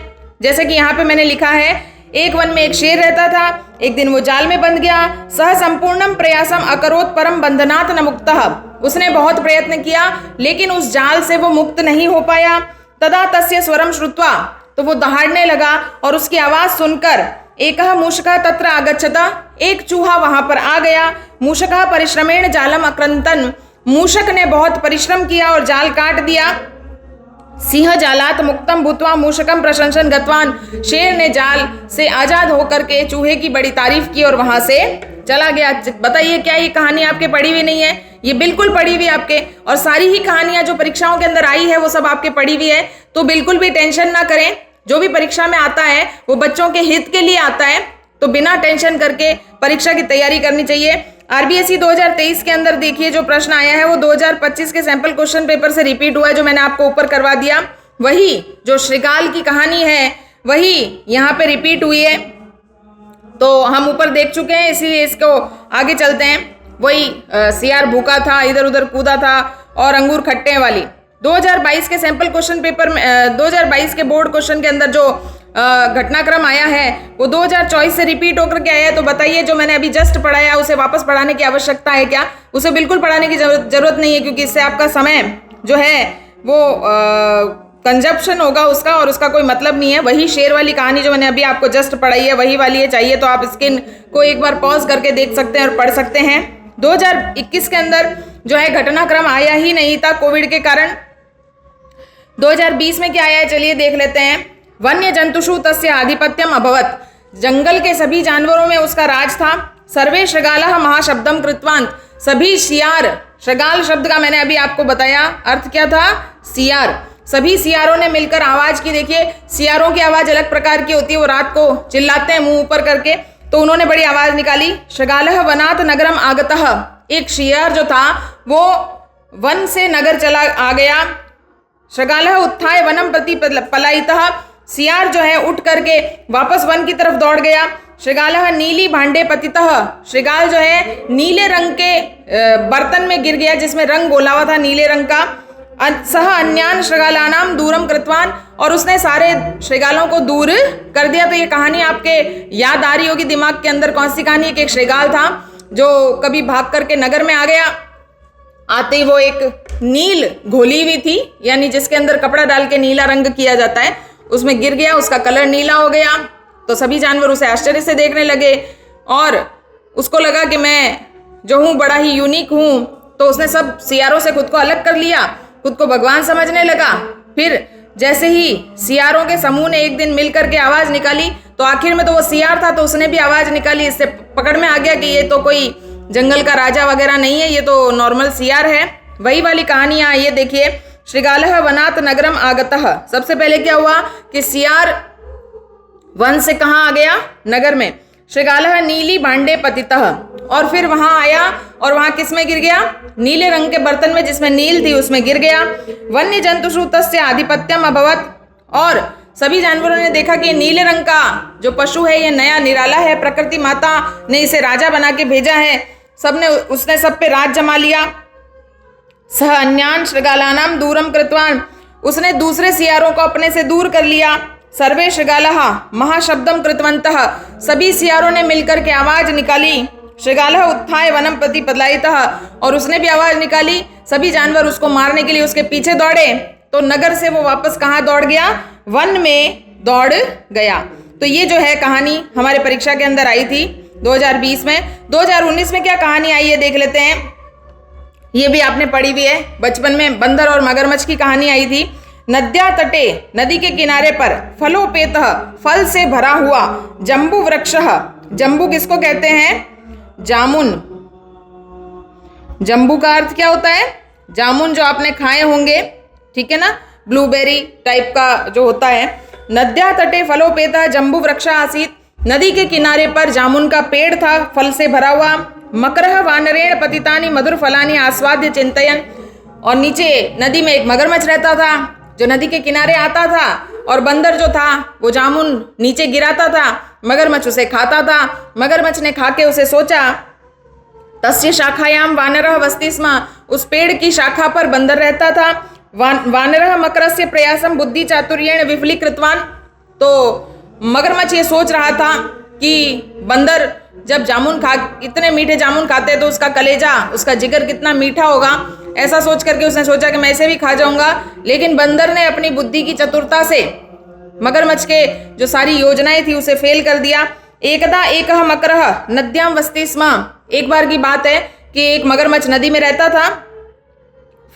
जैसे कि यहाँ पे मैंने लिखा है, एक वन में एक शेर रहता था, एक दिन वो जाल में बंध गया। सह संपूर्णम प्रयासम अकरोत परम बंधनात् न मुक्तः, उसने बहुत प्रयत्न किया लेकिन उस जाल से वो मुक्त नहीं हो पाया। तदा तस्य स्वरम श्रुत्वा, तो वो दहाड़ने लगा और उसकी आवाज सुनकर एकः मूषकः तत्र आगच्छत, एक चूहा वहां पर आ गया। मूषकः परिश्रमेण जालम अक्रंतन, मूषक ने बहुत परिश्रम किया और जाल काट दिया। सिंह जालात मुक्तम भूत्वा मूषकम प्रशंसन गतवान, शेर ने जाल से आजाद होकर के चूहे की बड़ी तारीफ की और वहां से चला गया। बताइए क्या ये कहानी आपके पढ़ी हुई नहीं है? ये बिल्कुल पढ़ी हुई आपके, और सारी ही कहानियां जो परीक्षाओं के अंदर आई है वो सब आपके पढ़ी हुई है। तो बिल्कुल भी टेंशन ना करें, जो भी परीक्षा में आता है वो बच्चों के हित के लिए आता है, तो बिना टेंशन करके परीक्षा की तैयारी करनी चाहिए। आरबीएसई 2023 के अंदर देखिए जो प्रश्न आया है वो 2025 के सैंपल क्वेश्चन पेपर से रिपीट हुआ है, जो मैंने आपको ऊपर करवा दिया। वही जो श्रीगाल की कहानी है वही यहाँ पे रिपीट हुई है, तो हम ऊपर देख चुके हैं, इसीलिए इसको आगे चलते हैं। वही सियार भूखा था, इधर उधर कूदा था और अंगूर खट्टे वाली 2022 के सैंपल क्वेश्चन पेपर में 2022 के बोर्ड क्वेश्चन के अंदर जो घटनाक्रम आया है वो 2024 से रिपीट होकर के आया है। तो बताइए जो मैंने अभी जस्ट पढ़ाया उसे वापस पढ़ाने की आवश्यकता है क्या? उसे बिल्कुल पढ़ाने की जरूरत नहीं है, क्योंकि इससे आपका समय जो है वो कंजप्शन होगा उसका, और उसका कोई मतलब नहीं है। वही शेर वाली कहानी जो मैंने अभी आपको जस्ट पढ़ाई है वही वाली है। चाहिए तो आप स्क्रीन को एक बार पॉज करके देख सकते हैं और पढ़ सकते हैं। 2021 के अंदर जो है घटनाक्रम आया ही नहीं था कोविड के कारण। 2020 में क्या आया है चलिए देख लेते हैं। वन्य जंतुषु तस्य आधिपत्यम अभवत, जंगल के सभी जानवरों में उसका राज था। सर्वे शृगालः महाशब्दम कृतवान, सभी सियार, शगाल शब्द का मैंने अभी आपको बताया अर्थ क्या था, सियार। सभी सियारों ने मिलकर आवाज की। देखिए सियारों की आवाज अलग प्रकार की होती है, वो रात को चिल्लाते हैं मुंह ऊपर करके, तो उन्होंने बड़ी आवाज निकाली। शगालः वनात् नगरम आगतः, एक सियार जो था वो वन से नगर चला आ गया। शगालः उत्थाय वनम प्रति पलायितः, सियार जो है उठ करके वापस वन की तरफ दौड़ गया। शृगालः नीली भांडे पतितः, शृगाल जो है नीले रंग के बर्तन में गिर गया जिसमें रंग घोला हुआ था नीले रंग का। सह अन्यान शृगालानाम दूरम कृतवान, और उसने सारे शृगालों को दूर कर दिया। तो ये कहानी आपके याद आ रही होगी दिमाग के अंदर, कौन सी कहानी? एक शृगाल था जो कभी भाग करके नगर में आ गया। आते ही वो एक नील घोली हुई थी, यानी जिसके अंदर कपड़ा डाल के नीला रंग किया जाता है, उसमें गिर गया, उसका कलर नीला हो गया। तो सभी जानवर उसे आश्चर्य से देखने लगे और उसको लगा कि मैं जो हूँ बड़ा ही यूनिक हूँ। तो उसने सब सियारों से खुद को अलग कर लिया, खुद को भगवान समझने लगा। फिर जैसे ही सियारों के समूह ने एक दिन मिल करके आवाज निकाली, तो आखिर में तो वो सियार था, तो उसने भी आवाज निकाली। इससे पकड़ में आ गया कि ये तो कोई जंगल का राजा वगैरह नहीं है, ये तो नॉर्मल सियार है। वही वाली कहानी यहाँ ये देखिए, शृगालः वनात् नगरम आगतः। सबसे पहले क्या हुआ कि सियार वन से कहाँ आ गया? नगर में। शृगालः नीली भांडे पतितः, और फिर वहां आया और वहां किस में गिर गया? नीले रंग के बर्तन में जिसमें नील थी उसमें गिर गया। वन्य जंतुषु तस्य आधिपत्यम अभवत्, और सभी जानवरों ने देखा कि नीले रंग का जो पशु है ये नया निराला है, प्रकृति माता ने इसे राजा बना के भेजा है। सबने उसने सब पे राज जमा लिया। सह अन्यान शृगालानाम दूरम कृतवान, उसने दूसरे सियारों को अपने से दूर कर लिया। सर्वे शृगालः महाशब्दम कृतवन्तः, सभी सियारों ने मिलकर के आवाज निकाली। शृगालः उत्थाय वनम प्रति पलायितः, और उसने भी आवाज निकाली। सभी जानवर उसको मारने के लिए उसके पीछे दौड़े। तो नगर से वो वापस कहाँ दौड़ गया? वन में दौड़ गया। तो ये जो है कहानी हमारे परीक्षा के अंदर आई थी 2020 में। 2019 में क्या कहानी आई है देख लेते हैं। ये भी आपने पढ़ी हुई है बचपन में, बंदर और मगरमच्छ की कहानी आई थी। नद्या तटे, नदी के किनारे पर, फलोपेतः, फल से भरा हुआ, जम्बू वृक्षः, जम्बू किसको कहते हैं? जामुन। जम्बू का अर्थ क्या होता है? जामुन, जो आपने खाए होंगे, ठीक है ना, ब्लूबेरी टाइप का जो होता है। नद्या तटे फलोपेतः जम्बू वृक्ष आसीत, नदी के किनारे पर जामुन का पेड़ था, फल से भरा हुआ। मकरः वानरेण पतितानि मधुर फलानि आस्वाद्य चिंतयन्, और नीचे नदी में एक मगरमच्छ रहता था जो नदी के किनारे आता था, और बंदर जो था वो जामुन नीचे गिराता था, मगरमच्छ उसे खाता था। मगरमच्छ ने खा के उसे सोचा, तस्य शाखायाम वानरः वसति स्म, उस पेड़ की शाखा पर बंदर रहता था। वानरः मकरस्य प्रयासम बुद्धि चातुर्येण विफलीकृतवान्, तो मगरमच्छ ये सोच रहा था कि बंदर जब जामुन खा, इतने मीठे जामुन खाते हैं तो उसका कलेजा, उसका जिगर कितना मीठा होगा, ऐसा सोच करके उसने सोचा कि मैं इसे भी खा जाऊंगा। लेकिन बंदर ने अपनी बुद्धि की चतुरता से मगरमच्छ के जो सारी योजनाएं थी उसे फेल कर दिया। एकदा एकः मकरः नद्याम वसति स्म, एक बार की बात है कि एक मगरमच्छ नदी में रहता था।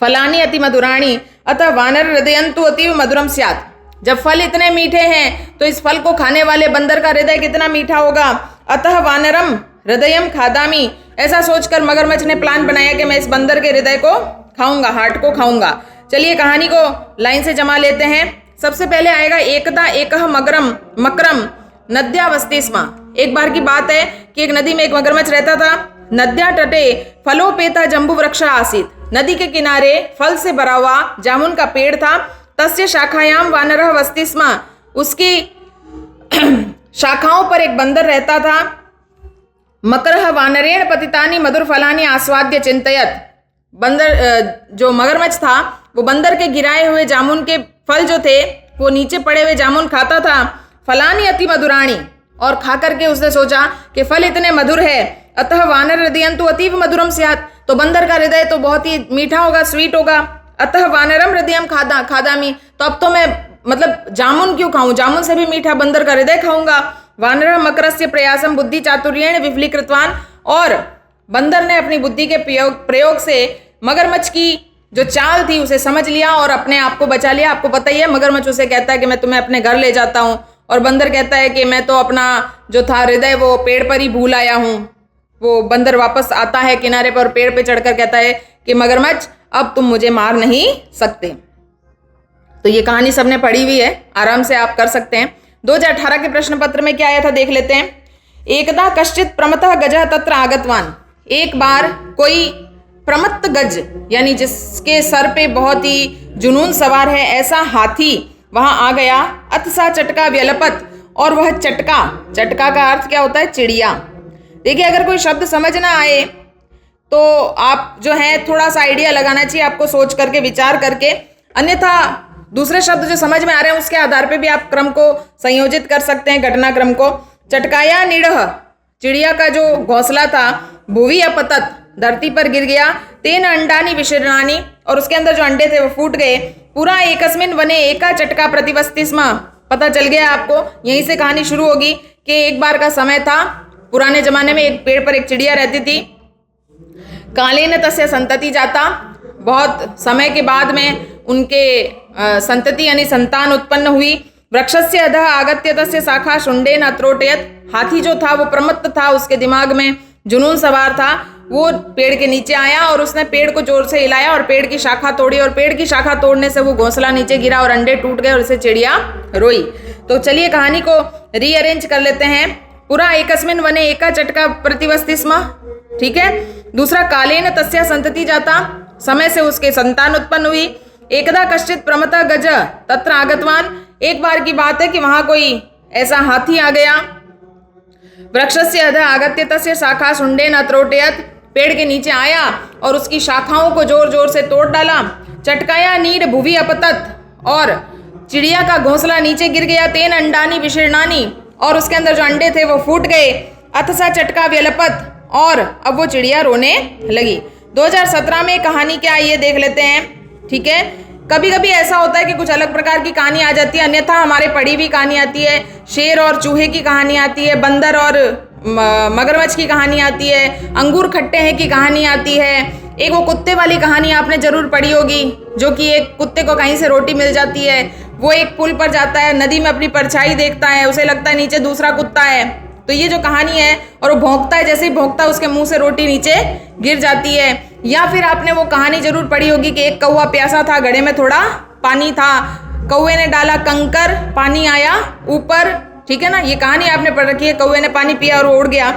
फलानि अति मधुराणि अतः वानर हृदयन्तु अतीव मधुरम स्यात्, जब फल इतने मीठे हैं तो इस फल को खाने वाले बंदर का हृदय कितना मीठा होगा। अतः वानरम हृदयम खादामी, ऐसा सोचकर मगरमच्छ ने प्लान बनाया कि मैं इस बंदर के हृदय को खाऊंगा, हार्ट को खाऊंगा। चलिए कहानी को लाइन से जमा लेते हैं। सबसे पहले आएगा एकदा एकः मकरम नद्या वसति स्म। एक बार की बात है कि एक नदी में एक मगरमच्छ रहता था। नद्या तटे फलोपेतः जम्बू वृक्ष आसीत, नदी के किनारे फल से भरा हुआ जामुन का पेड़ था। तस्य शाखायाम वानरः वसति स्म, उसकी शाखाओं पर एक बंदर रहता था। मकरः वानरेण पतितानि मधुर फलानि आस्वाद्य चिंतयत्, बंदर जो मगरमच्छ था वो बंदर के गिराए हुए जामुन के फल जो थे वो नीचे पड़े हुए जामुन खाता था। फलानि अति मधुराणि, और खा करके उसने सोचा कि फल इतने मधुर है। अतः वानर हृदयन्तु अतीव मधुरम स्यात्, तो बंदर का हृदय तो बहुत ही मीठा होगा, स्वीट होगा। अतः वानरम हृदयम खादामी, तो अब तो मैं मतलब जामुन क्यों खाऊं, जामुन से भी मीठा बंदर का हृदय खाऊंगा। वानरः मकरस्य प्रयासम बुद्धि चातुर्येण विफलीकृतवान्, और बंदर ने अपनी बुद्धि के प्रयोग से मगरमच्छ की जो चाल थी उसे समझ लिया और अपने आप को बचा लिया। आपको पता ही है, मगरमच्छ उसे कहता है कि मैं तुम्हें अपने घर ले जाता हूँ, और बंदर कहता है कि मैं तो अपना जो था हृदय वो पेड़ पर ही भूल आया हूँ। वो बंदर वापस आता है किनारे पर, पेड़ पे चढ़कर कहता है कि मगरमच्छ अब तुम मुझे मार नहीं सकते। तो ये कहानी सबने पढ़ी हुई है, आराम से आप कर सकते हैं। 2018 के प्रश्न पत्र में क्या आया था देख लेते हैं। एकदा कश्चित प्रमतः गजः तत्र आगतवान। एक बार कोई प्रमत्त गज यानी जिसके सर पे बहुत ही जुनून सवार है ऐसा हाथी वहां आ गया। अथ सा चटका व्यलपत, और वह चटका, चटका का अर्थ क्या होता है? चिड़िया। देखिए अगर कोई शब्द समझ ना आए तो आप जो है थोड़ा सा आइडिया लगाना चाहिए आपको, सोच करके विचार करके, अन्यथा दूसरे शब्द जो समझ में आ रहे हैं उसके आधार पे भी आप क्रम को संयोजित कर सकते हैं, घटनाक्रम को। चटकाया नीड़ह, चिड़िया का जो घोंसला था, भुवि अपतत, धरती पर गिर गया। तेन अंडानी विशीर्णानि, और उसके अंदर जो अंडे थे वो फूट गए। पूरा एकस्मिन वने एका चटका प्रतिवस्ति स्म। पता चल गया आपको, यहीं से कहानी शुरू होगी कि एक बार का समय था, पुराने जमाने में एक पेड़ पर एक चिड़िया रहती थी। कालेन तस्य संतति जाता, बहुत समय के बाद में उनके संतति यानी संतान उत्पन्न हुई। वृक्षस्य अधः आगत्य तस्य शाखा शुंडेन अत्रोटयत, हाथी जो था वो प्रमत्त था, उसके दिमाग में जुनून सवार था, वो पेड़ के नीचे आया और उसने पेड़ को जोर से हिलाया और पेड़ की शाखा तोड़ी, और पेड़ की शाखा तोड़ने से वो घोंसला नीचे गिरा और अंडे टूट गए और इसे चिड़िया रोई। तो चलिए कहानी को रीअरेंज कर लेते हैं। पूरा एकस्मिन वने एका चटका प्रतिवस्ति स्म, ठीक है। दूसरा, कालेन तस्या संतति जाता, समय से उसके संतान उत्पन्न हुई। एकदा कश्चित प्रमतः गज तत्र आगतवान, एक बार की बात है कि वहां कोई ऐसा हाथी आ गया। वृक्षस्य अधः आगत्य तस्य शाखा शुंडेन अत्रोटयत, पेड़ के नीचे आया और उसकी शाखाओं को जोर जोर से तोड़ डाला। चटकाया नीड भुवि अपतत, और चिड़िया का घोंसला नीचे गिर गया। तेन अंडानी विशीर्णानि, और उसके अंदर जो अंडे थे वो फूट गए। अथ सा चटका व्यलपत, और अब वो चिड़िया रोने लगी। 2017 में कहानी क्या है ये देख लेते हैं, ठीक है। कभी कभी ऐसा होता है कि कुछ अलग प्रकार की कहानी आ जाती है, अन्यथा हमारे पढ़ी हुई कहानी आती है। शेर और चूहे की कहानी आती है, बंदर और मगरमच्छ की कहानी आती है, अंगूर खट्टे हैं की कहानी आती है। एक वो कुत्ते वाली कहानी आपने जरूर पढ़ी होगी, जो कि एक कुत्ते को कहीं से रोटी मिल जाती है, वो एक पुल पर जाता है, नदी में अपनी परछाई देखता है, उसे लगता है नीचे दूसरा कुत्ता है, तो ये जो कहानी है, और वो भौंकता है, जैसे ही भौंकता है उसके मुंह से रोटी नीचे गिर जाती है। या फिर आपने वो कहानी जरूर पढ़ी होगी कि एक कौवा प्यासा था, घड़े में थोड़ा पानी था, कौवे ने डाला कंकर, पानी आया ऊपर, ठीक है ना। ये कहानी आपने पढ़ रखी है, कौवे ने पानी पिया और वो उड़ गया।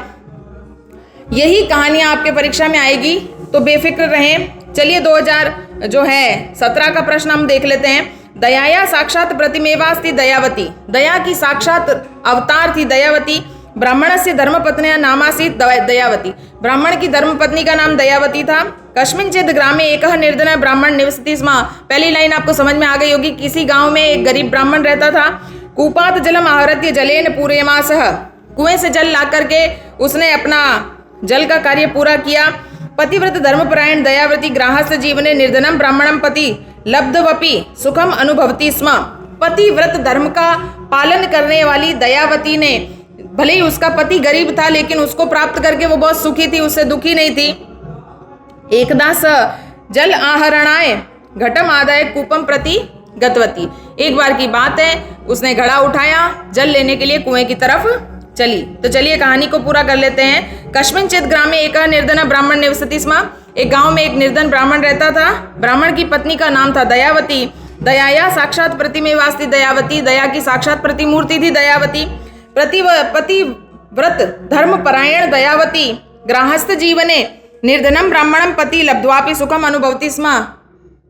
यही कहानियां आपके परीक्षा में आएगी, तो बेफिक्र रहें। चलिए 2017 का प्रश्न हम देख लेते हैं। दयाया साक्षात प्रतिमेवास्ति दयावती, दया की साक्षात अवतार थी दयावती। ब्राह्मण से धर्मपत्निया नामासीत दयावती, ब्राह्मण की धर्मपत्नी का नाम दयावती था। कस्मिंचित् ग्रामे एकः निर्धनः ब्राह्मण निवसति स्म, पहली लाइन आपको समझ में आ गई होगी, किसी गांव में एक गरीब ब्राह्मण रहता था। कूपात जलम आहृत्य जलेन पूरयमासः, कुएं से जल ला करके उसने अपना जल का कार्य पूरा किया। पतिव्रत धर्मपरायण दयावती ग्राहस्थ जीवने निर्धनम ब्राह्मणम पति लब्धवपि सुखम अनुभवती स्म। पतिव्रत धर्म का पालन करने वाली दयावती ने, भले ही उसका पति गरीब था लेकिन उसको प्राप्त करके वो बहुत सुखी थी, उससे दुखी नहीं थी। एकदा स जल आहरणाय घटम आदाय कूपम प्रति गतवती, एक बार की बात है, उसने घड़ा उठाया, जल लेने के लिए कुएं की तरफ चली। तो चलिए कहानी को पूरा कर लेते हैं। कस्मिंचित् ग्रामे एकः निर्धनः ब्राह्मण निवसति स्म, एक गांव में एक निर्धन ब्राह्मण रहता था। ब्राह्मण की पत्नी का नाम था दयावती। दयाया साक्षात प्रतिमेवास्ति दयावती, दया की साक्षात प्रतिमूर्ति थी दयावती। पतिव्रत धर्मपरायण दयावती गृहस्थ जीवने निर्धनम ब्राह्मणम पति लब्ध्वापि सुखम अनुभवती स्म,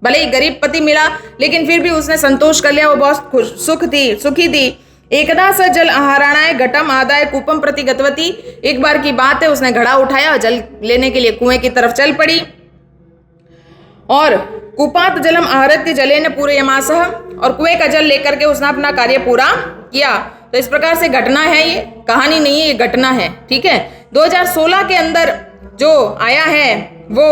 भले ही गरीब पति मिला लेकिन फिर भी उसने संतोष कर लिया, वो बहुत सुखी थी। एकदा स जल आहरणाय घटम आदाय कूपम प्रति गतवती, एक बार की बात है, उसने घड़ा उठाया, जल लेने के लिए कुएं की तरफ चल पड़ी। और कूपात जलम आहृत्य जलेन पूरयमासः, और कुएं का जल लेकर के उसने अपना कार्य पूरा किया। तो इस प्रकार से घटना है, ये कहानी नहीं है, ये घटना है, ठीक है। 2016 के अंदर जो आया है वो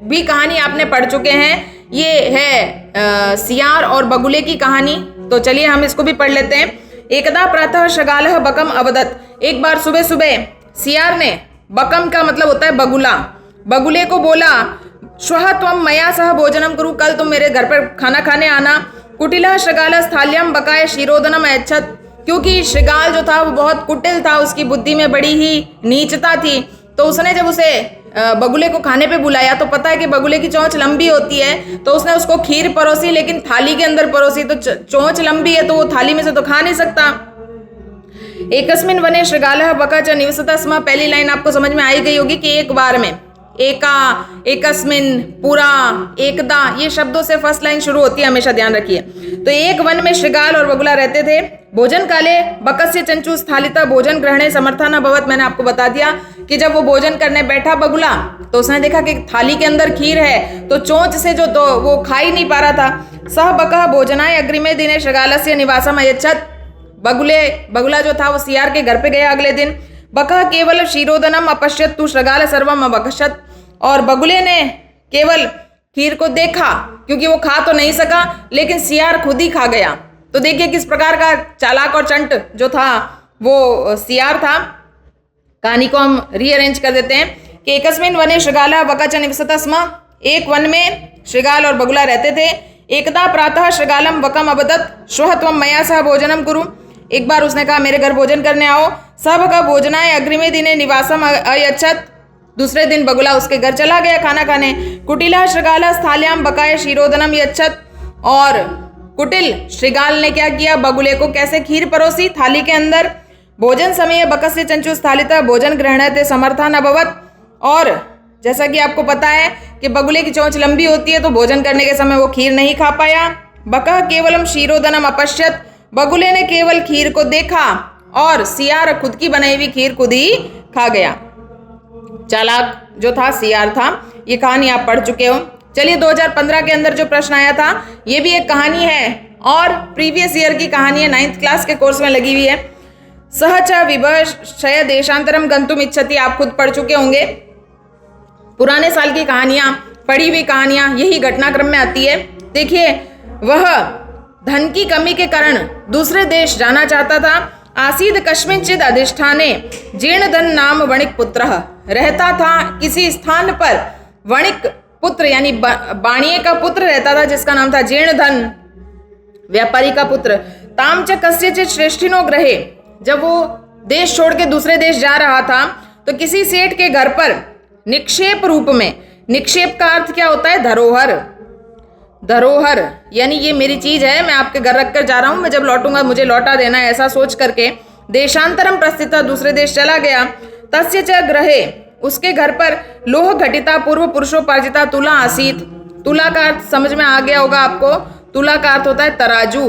भी कहानी आपने पढ़ चुके हैं, ये है सियार और बगुले की कहानी। तो चलिए हम इसको भी पढ़ लेते हैं। एकदा प्रातः शगालः बकम अवदत, एक बार सुबह सुबह सियार ने, बकम का मतलब होता है बगुला, बगुले को बोला, श्वः त्वं मया सह भोजनम कुरु, कल तुम मेरे घर पर खाना खाने आना। कुटिलः शृगालः स्थाल्यं बकाय क्षीरोदनम ऐच्छत्, क्योंकि शृगाल जो था वो बहुत कुटिल था, उसकी बुद्धि में बड़ी ही नीचता थी, तो उसने जब उसे बगुले को खाने पे बुलाया तो पता है कि बगुले की चोंच लंबी होती है, तो उसने उसको खीर परोसी, लेकिन थाली के अंदर परोसी। तो चोंच लंबी है तो वो थाली में से तो खा नहीं सकता। एकस्मिन् वने शृगालः बका च निवसता स्म। पहली लाइन आपको समझ में आई गई होगी कि एक बार में, एका, एकस्मिन्, पूरा, एकदा, ये शब्दों से फर्स्ट लाइन शुरू होती है, हमेशा ध्यान रखिए। तो एक वन में शृगाल और बगुला रहते थे। भोजन काले बकस्य चंचू स्थालिता भोजन ग्रहणे समर्था न भवत। मैंने आपको बता दिया कि जब वो भोजन करने बैठा बगुला, तो उसने देखा कि थाली के अंदर खीर है, तो चोंच से जो तो वो खा ही नहीं पा रहा था। सह बकः भोजनाय अग्रिमे दिने शृगालस्य निवासम अयच्छत्। बगुला जो था वो सियार के घर पे गया अगले दिन। बकः केवल क्षीरोदनम अपश्यत् तु शृगाल सर्वम अबकशत्। और बगुले ने केवल खीर को देखा, क्योंकि वो खा तो नहीं सका, लेकिन सियार खुद ही खा गया। तो देखिए किस प्रकार का चालाक और चंट जो था वो सियार था। कहानी को हम रीअरेंज कर देते हैं कि एकस्मिन् वने शृगालः बका च निवसता स्म। एक वन में शृगाल और बगुला रहते थे। एकदा प्रातः शृगालम बकम अवदत् श्वः त्वं मया सह भोजनम कुरु। एक बार उसने कहा मेरे घर भोजन करने आओ। स बकः भोजनाय अग्रिमे दिने निवासम अयच्छत्। दूसरे दिन बगुला उसके घर चला गया खाना खाने। कुटिलः शृगालः स्थाल्यां बकाय क्षीरोदनम यच्छत्। और कुटिल शृगाल ने क्या किया, बगुले को कैसे खीर परोसी थाली के अंदर। भोजन समय बकस्य चंचु स्थालिता भोजन ग्रहणते समर्था न भवत्। और जैसा कि आपको पता है कि बगुले की चोंच लंबी होती है, तो भोजन करने के समय वो खीर नहीं खा पाया। बकः केवलम क्षीरोदनम अपश्यत्। बगुले ने केवल खीर को देखा और सियार खुद की बनाई हुई खीर खुद ही खा गया। चालाक जो था सियार था। ये कहानी आप पढ़ चुके हो। चलिए 2015 के अंदर जो प्रश्न आया था, ये भी एक कहानी है और प्रीवियस ईयर की कहानी है, 9th क्लास के कोर्स में लगी हुई है। सह च विभशय देशांतरम गंतुम इच्छति, आप खुद पढ़ चुके होंगे। पुराने साल की कहानियां, पढ़ी हुई कहानियां यही घटनाक्रम में आती है। देखिए, वह धन की कमी के कारण दूसरे देश जाना चाहता था। आसीद कस्मिंचिद अधिष्ठाने जीर्ण धन नाम वणिक पुत्रः। रहता था किसी स्थान पर वणिक पुत्र, यानी बाणिये का पुत्र रहता था, जिसका नाम था जीर्ण धन, व्यापारी का पुत्र। ताम च कस्यचित् श्रेष्ठिनो ग्रहे। जब वो देश छोड़ के दूसरे देश जा रहा था, तो किसी सेठ के घर पर निक्षेप रूप में, निक्षेप का अर्थ क्या होता है, धरोहर। धरोहर यानी ये मेरी चीज है, मैं आपके घर रख कर जा रहा हूं, मैं जब लौटूंगा मुझे लौटा देना है, ऐसा सोच करके देशांतरम प्रस्थिता दूसरे देश चला गया। तस्य च ग्रहे, उसके घर पर लोह घटिता पूर्व पुरुषोपार्जिता तुला आसीत। तुला का अर्थ समझ में आ गया होगा आपको। तुला का अर्थ होता है तराजू।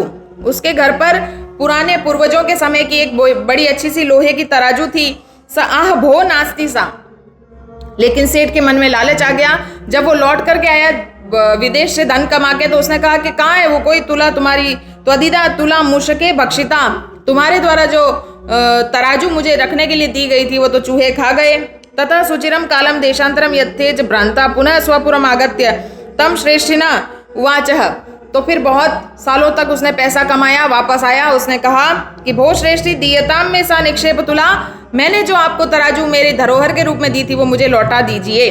उसके घर पर पुराने पूर्वजों के समय की एक बड़ी अच्छी सी लोहे की तराजू थी। स आह भो नास्ती सा। लेकिन सेठ के मन में लालच आ गया। जब वो लौट करके आया विदेश से धन कमा के, तो उसने कहा कि कहाँ है वो कोई तुला, तुम्हारी त्वदिदा तुला मुशके भक्षिता, तुम्हारे द्वारा जो तराजू मुझे रखने के लिए दी गई थी वो तो चूहे खा गए। तथा सुचिरम कालम देशांतरम यत्तेज भ्रांता पुनः स्वपुरम आगत्य तम श्रेष्ठिना उवाचः। तो फिर बहुत सालों तक उसने पैसा कमाया, वापस आया, उसने कहा कि भो श्रेष्ठी दीयताम में सा निक्षेप तुला, मैंने जो आपको तराजू मेरे धरोहर के रूप में दी थी वो मुझे लौटा दीजिए।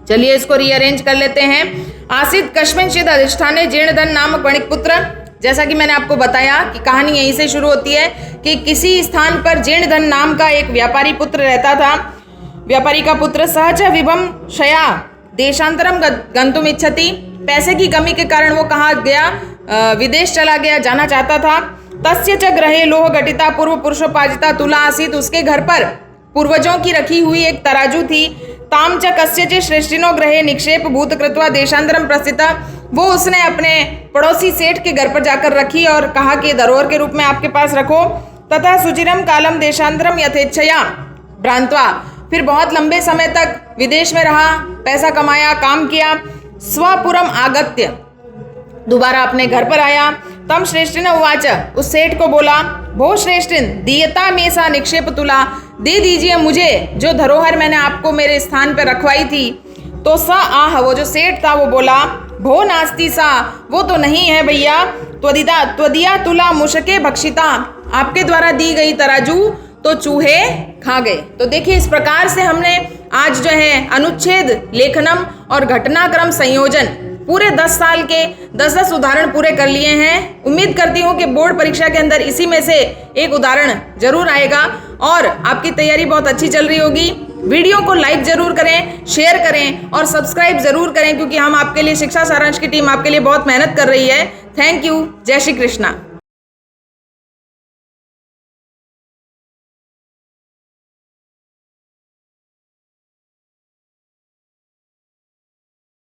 चलिए इसको रीअरेंज कर लेते हैं। आसिद कस्मिंचिद अधिष्ठाने जीर्ण धन नामक वणिक पुत्र। जैसा कि मैंने आपको बताया कि कहानी यहीं से शुरू होती है कि किसी स्थान पर जीर्ण धन नाम का एक व्यापारी पुत्र रहता था। व्यापारी का पुत्र सहज विभम शया देशांतरम गंतुम इच्छति। पैसे की कमी के कारण वो कहाँ गया, विदेश चला गया, जाना चाहता था। तस्य च ग्रहे लोह घटिता पूर्व पुरुषोपार्जिता तुला आसीत। उसके घर पर पूर्वजों की रखी हुई एक तराजू थी। ताम च कस्यचित् श्रेष्ठिनो ग्रहे निक्षेप भूत कृत्वा देशांतरम प्रस्थिता। वो उसने अपने पड़ोसी सेठ के घर पर जाकर रखी और कहा कि धरोहर के रूप में आपके पास रखो। तथा सुचिरम कालम देशांतरम यथेच्छया भ्रांत्वा। फिर बहुत लंबे समय तक विदेश में रहा, पैसा कमाया, काम किया। स्वपुरम आगत्य, दोबारा अपने घर पर आया। तम श्रेष्ठिन उवाच, उस सेठ को बोला, भो श्रेष्ठिन दीयता में सा निक्षेप तुला, दे दीजिए मुझे जो धरोहर मैंने आपको मेरे स्थान पर रखवाई थी। तो सा आह, वो जो सेठ था वो बोला, भो नास्ती सा, वो तो नहीं है भैया। त्वदिया तुला मुशके भक्षिता, आपके द्वारा दी गई तराजू तो चूहे खा गए। तो देखिए इस प्रकार से हमने आज जो है अनुच्छेद लेखनम और घटनाक्रम संयोजन पूरे 10 साल के 10-10 उदाहरण पूरे कर लिए हैं। उम्मीद करती हूँ कि बोर्ड परीक्षा के अंदर इसी में से एक उदाहरण जरूर आएगा और आपकी तैयारी बहुत अच्छी चल रही होगी। वीडियो को लाइक जरूर करें, शेयर करें और सब्सक्राइब जरूर करें, क्योंकि हम आपके लिए शिक्षा सारांश की टीम आपके लिए बहुत मेहनत कर रही है। Thank you. जय श्री कृष्णा।